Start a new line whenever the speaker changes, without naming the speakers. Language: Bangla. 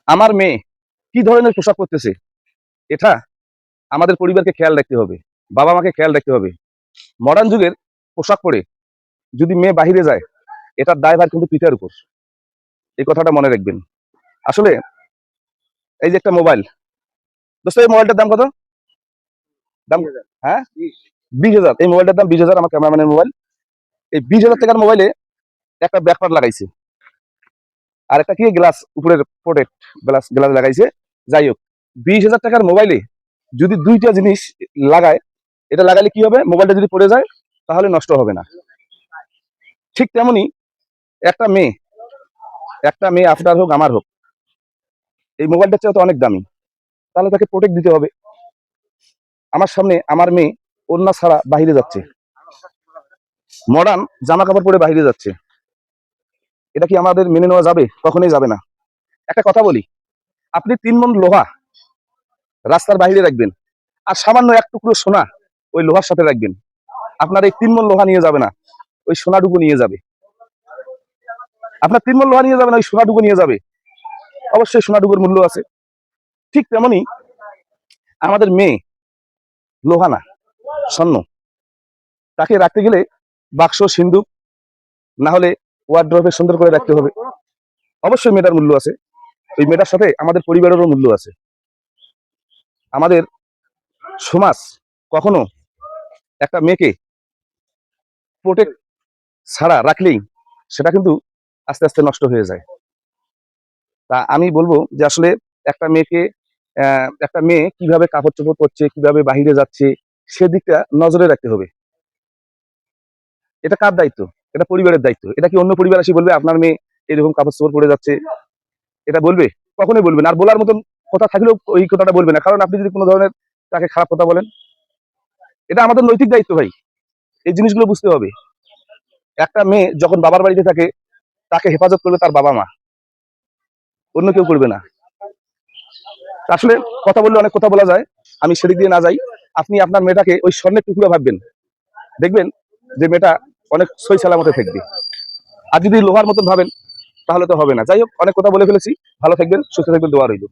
আমার মেয়ে কি ধরনের পোশাক পরতেছে, এটা আমাদের পরিবারকে খেয়াল রাখতে হবে, বাবা মাকে খেয়াল রাখতে হবে। মডার্ন যুগের পোশাক পরে যদি মেয়ে বাহিরে যায়, এটার দায়ভার কিন্তু পিতার উপর। এই কথাটা মনে রাখবেন। আসলে এই যে একটা মোবাইল, দোস্ত এই মোবাইলটার দাম কত? দাম হ্যাঁ 20,000। এই মোবাইলটার দাম 20,000। আমার ক্যামেরাম্যানের মোবাইল। এই 20,000 টাকার মোবাইলে একটা ব্যাকপার্ট লাগাইছে, আর একটা কি গ্লাস উপরের প্রোটেক্ট গ্লাস গ্লাস লাগাইছে। যাই হোক, 20,000 টাকার মোবাইলে যদি দুইটা জিনিস লাগায়, এটা লাগালে কি হবে? মোবাইলটা যদি পড়ে যায় তাহলে নষ্ট হবে না। ঠিক তেমনি একটা মেয়ে একটা মেয়ে আপনার হোক আমার হোক, এই মোবাইলটার চেয়ে তো অনেক দামি, তাহলে তাকে প্রোটেক্ট দিতে হবে। আমার সামনে আমার মেয়ে ওড়না ছাড়া বাহিরে যাচ্ছে, মডার্ন জামা কাপড় পরে বাহিরে যাচ্ছে, এটা কি আমাদের মেনে নেওয়া যাবে? কখনোই যাবে না। একটা কথা বলি, আপনি 3 মণ লোহা রাস্তার বাইরে রাখবেন, আর সামান্য এক টুকরো সোনা ওই লোহার সাথে রাখবেন, আপনার এই 3 মণ লোহা নিয়ে যাবে না, ওই সোনাটুকু নিয়ে যাবে। আপনার 3 মণ লোহা নিয়ে যাবে না, ওই সোনাটুকু নিয়ে যাবে। অবশ্যই সোনাটুকুর মূল্য আছে। ঠিক তেমনি আমাদের মেয়ে লোহা না, স্বর্ণ। তাকে রাখতে গেলে বাক্স, সিন্ধুক, না হলে ওয়ার্ড্রবে সুন্দর করে রাখতে হবে। অবশ্যই মেয়েটার মূল্য আছে, ওই মেয়েটার সাথে আমাদের পরিবারেরও মূল্য আছে। আমাদের সমাজ কখনো একটা মেয়েকে প্রোটেক্ট ছাড়া রাখলেই সেটা কিন্তু আস্তে আস্তে নষ্ট হয়ে যায়। তা আমি বলবো যে আসলে একটা মেয়েকে একটা মেয়ে কিভাবে কাপড় চোপড় পরছে, কিভাবে বাহিরে যাচ্ছে, সেদিকটা নজরে রাখতে হবে। এটা কার দায়িত্ব? এটা পরিবারের দায়িত্ব। এটা কি অন্য পরিবার এসে বলবে আপনার মেয়ে এরকম কাপড় চোপড় পরে যাচ্ছে? এটা বলবে? কখনোই বলবে না। আর বলার মতন কথা থাকলেও ওই কথাটা বলবে না, কারণ আপনি যদি কোনো ধরনের তাকে খারাপ কথা বলেন, এটা আমাদের নৈতিক দায়িত্ব ভাই। এই জিনিসগুলো বুঝতে হবে। একটা মেয়ে যখন বাবার বাড়িতে থাকে, তাকে হেফাজত করবে তার বাবা মা, অন্য কেউ করবে না। আসলে কথা বললে অনেক কথা বলা যায়, আমি সেদিক দিয়ে না যাই। আপনি আপনার মেয়েটাকে ওই স্বর্ণের টুকরো ভাববেন, দেখবেন যে মেয়েটা অনেক সই সালামতে থাকবে। আর যদি লোহার মতন ভাবেন তাহলে তো হবে না। যাই হোক, অনেক কথা বলে ফেলেছি। ভালো থাকবেন, সুস্থ থাকবেন, দোয়া রইল।